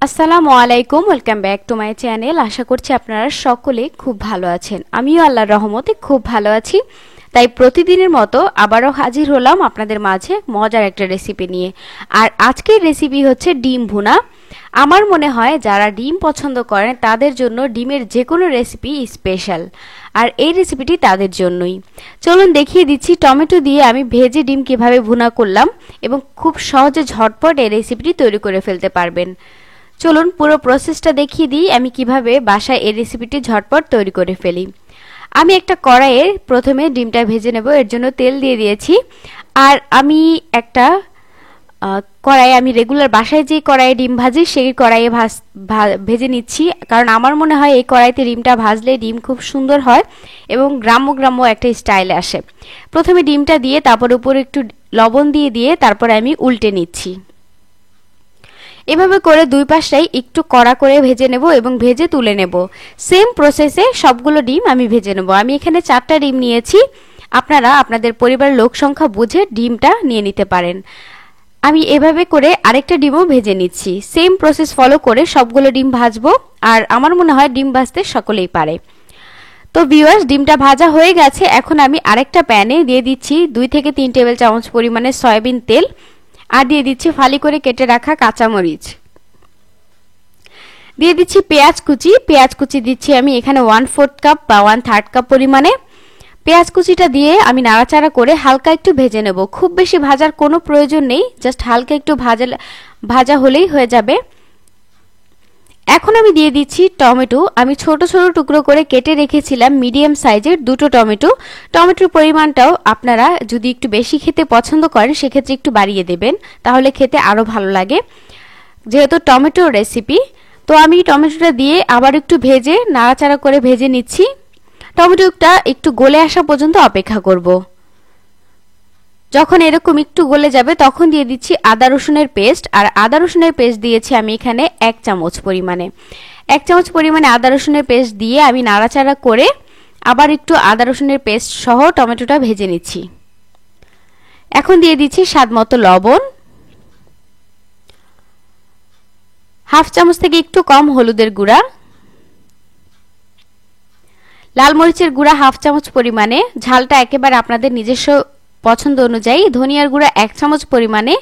আসসালামু আলাইকুম, welcome back to my channel. আশা করছি আপনারা সকলে খুব ভালো আছেন। আমিও আল্লাহর রহমতে খুব ভালো আছি। তাই প্রতিদিনের মতো আবারও হাজির হলাম আপনাদের মাঝে মজার একটা রেসিপি নিয়ে। আর আজকের রেসিপি হচ্ছে ডিম ভুনা। আমার মনে হয় যারা ডিম পছন্দ করেন তাদের জন্য ডিমের যে কোনো রেসিপি স্পেশাল, আর এই রেসিপিটি তাদের জন্যই। চলুন দেখিয়ে দিচ্ছি টমেটো দিয়ে আমি ভেজে ডিম কিভাবে ভুনা করলাম এবং খুব সহজে ঝটপট এই রেসিপিটি তৈরি করে ফেলতে পারবেন। চলুন পুরো প্রসেসটা দেখিয়ে দিই আমি কিভাবে বাসায় এই রেসিপিটি ঝটপট তৈরি করে ফেলি। আমি একটা কড়াইয়ে প্রথমে ডিমটা ভেজে নেব, এর জন্য তেল দিয়ে দিয়েছি। আর আমি একটা কড়াইয়ে, আমি রেগুলার বাসায় যে কড়াইয়ে ডিম ভাজি সেই কড়াইয়ে ভেজে নিচ্ছি, কারণ আমার মনে হয় এই কড়াইতে ডিমটা ভাজলে ডিম খুব সুন্দর হয় এবং গ্রাম্য গ্রাম্য একটা স্টাইলে আসে। প্রথমে ডিমটা দিয়ে তারপর উপরে একটু লবণ দিয়ে তারপরে আমি উল্টে নিচ্ছি। এভাবে করে দুই পাশটাই একটু কড়া করে ভেজে নেব এবং ভেজে তুলে নেব। সেম প্রসেসে সবগুলো ডিম আমি ভেজে নেব। আমি এখানে 4টা ডিম নিয়েছি, আপনারা আপনাদের পরিবারের লোক সংখ্যা বুঝে ডিমটা নিয়ে নিতে পারেন। আমি এভাবে করে আরেকটা ডিমও ভেজে নিচ্ছি। সেম প্রসেস ফলো করে সবগুলো ডিম ভাজবো, আর আমার মনে হয় ডিম ভাজতে সকলেই পারে। তো ভিউয়ার্স, ডিমটা ভাজা হয়ে গেছে। এখন আমি আরেকটা প্যানে দিয়ে দিচ্ছি 2 থেকে 3 টেবিল চামচ পরিমাণে সয়াবিন তেল, আর দিয়ে দিচ্ছি ফালি করে কেটে রাখা কাঁচামরিচ, দিয়ে দিচ্ছি পেঁয়াজ কুচি দিচ্ছি আমি এখানে 1/4 কাপ বা 1/3 কাপ পরিমাণে। পেঁয়াজ কুচিটা দিয়ে আমি নাড়াচাড়া করে হালকা একটু ভেজে নেব। খুব বেশি ভাজার কোনো প্রয়োজন নেই, জাস্ট হালকা একটু ভাজা হলেই হয়ে যাবে। এখন আমি দিয়ে দিচ্ছি টমেটো। আমি ছোট ছোট টুকরো করে কেটে রেখেছিলাম মিডিয়াম সাইজের 2টো টমেটো। টমেটোর পরিমাণটাও আপনারা যদি একটু বেশি খেতে পছন্দ করেন সেক্ষেত্রে একটু বাড়িয়ে দেবেন, তাহলে খেতে আরও ভালো লাগে, যেহেতু টমেটো রেসিপি। তো আমি টমেটোটা দিয়ে আবার একটু ভেজে নাড়াচাড়া করে ভেজে নিচ্ছি। টমেটোটা একটু গলে আসা পর্যন্ত অপেক্ষা করব। যখন এরকম একটু গলে যাবে তখন দিয়ে দিচ্ছি আদা রসুনের পেস্ট। আর আদা রসুনের পেস্ট দিয়েছি আমি এখানে 1 চামচ পরিমাণে। 1 চামচ পরিমাণে আদা রসুনের পেস্ট দিয়ে আমি নাড়াচাড়া করে আবার একটু আদা রসুনের পেস্ট সহ টমেটোটা ভেজে নিচ্ছি। এখন দিয়ে দিচ্ছি স্বাদমতো লবণ, 1/2 চামচ থেকে একটু কম হলুদের গুঁড়া, লাল মরিচের গুঁড়া 1/2 চামচ পরিমাণে, ঝালটা একেবারে আপনাদের নিজস্ব পছন্দ অনুযায়ী, ধনিয়ার গুঁড়া 1 চামচ পরিমাণে,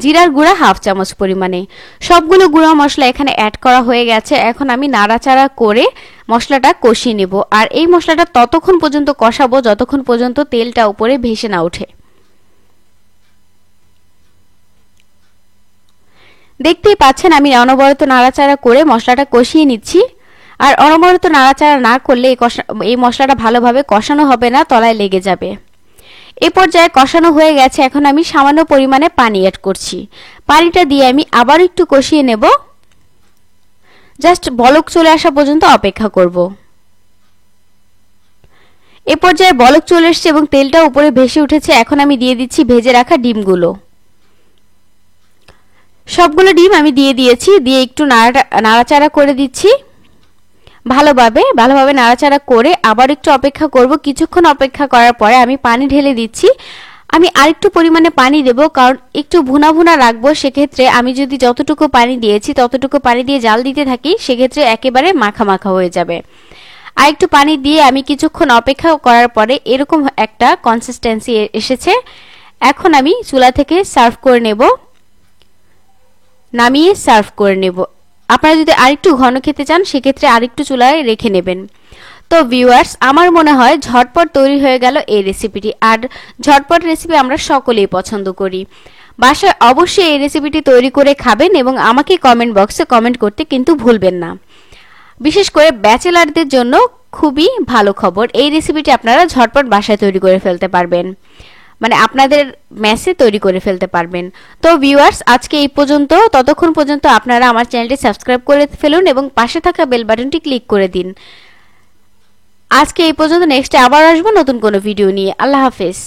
জিরার গুঁড়া 1/2 চামচ পরিমাণে। সবগুলো গুঁড়া মশলা এখানে অ্যাড করা হয়ে গেছে। এখন আমি নাড়াচাড়া করে মশলাটা কষিয়ে নেব। আর এই মশলাটা ততক্ষণ পর্যন্ত কষাবো যতক্ষণ পর্যন্ত তেলটা উপরে ভেসে না ওঠে। দেখতেই পাচ্ছেন আমি অনবরত নাড়াচাড়া করে মশলাটা কষিয়ে নিচ্ছি। আর অনবরত নাড়াচাড়া না করলে এই মশলাটা ভালোভাবে কষানো হবে না, তলায় লেগে যাবে। এই পর্যায়ে কষানো হয়ে গেছে। এখন আমি সামান্য পরিমাণে পানি অ্যাড করছি। পানিটা দিয়ে আমি আবার একটু কষিয়ে নেব, জাস্ট বলক চলে আসা পর্যন্ত অপেক্ষা করব। এই পর্যায়ে বলক চলে এসেছে এবং তেলটা উপরে ভেসে উঠেছে। এখন আমি দিয়ে দিচ্ছি ভেজে রাখা ডিমগুলো। সবগুলো ডিম আমি দিয়ে দিয়েছি, দিয়ে একটু নাড়াচাড়া করে দিচ্ছি। ভালোভাবে নাড়াচাড়া করে আবার একটু অপেক্ষা করব। কিছুক্ষণ অপেক্ষা করার পরে আমি পানি ঢেলে দিচ্ছি। আমি আরেকটু পরিমাণে পানি দেব, কারণ একটু ভুনা ভুনা রাখবো। সেক্ষেত্রে আমি যদি যতটুকু পানি দিয়েছি ততটুকু পানি দিয়ে জাল দিতে থাকি সেক্ষেত্রে একেবারে মাখা মাখা হয়ে যাবে। আর একটু পানি দিয়ে আমি কিছুক্ষণ অপেক্ষা করার পরে এরকম একটা কনসিস্টেন্সি এসেছে। এখন আমি চুলা থেকে সার্ভ করে নেব, নামিয়ে সার্ভ করে নেব। আপনারা যদি আরেকটু ঘন খেতে চান সেক্ষেত্রে আরেকটু চুলায় রেখে নেবেন। তো ভিউয়ার্স, আমার মনে হয় ঝটপট তৈরি হয়ে গেল এই রেসিপিটি। আর ঝটপট রেসিপি আমরা সকলেই পছন্দ করি। বাসায় অবশ্যই এই রেসিপিটি তৈরি করে খাবেন এবং আমাকে কমেন্ট বক্সে কমেন্ট করতে কিন্তু ভুলবেন না। বিশেষ করে ব্যাচেলারদের জন্য খুবই ভালো খবর, এই রেসিপিটি আপনারা ঝটপট বাসায় তৈরি করে ফেলতে পারবেন, মানে আপনাদের মেসে তৈরি করে ফেলতে পারবেন। তো ভিউয়ার্স, আজকে এই পর্যন্ত। ততক্ষণ পর্যন্ত আপনারা আমার চ্যানেলটি সাবস্ক্রাইব করে ফেলুন এবং পাশে থাকা বেল বাটনটি ক্লিক করে দিন। আজকে এই পর্যন্ত, নেক্সটে আবার আসবো নতুন কোনো ভিডিও নিয়ে। আল্লাহ হাফেজ।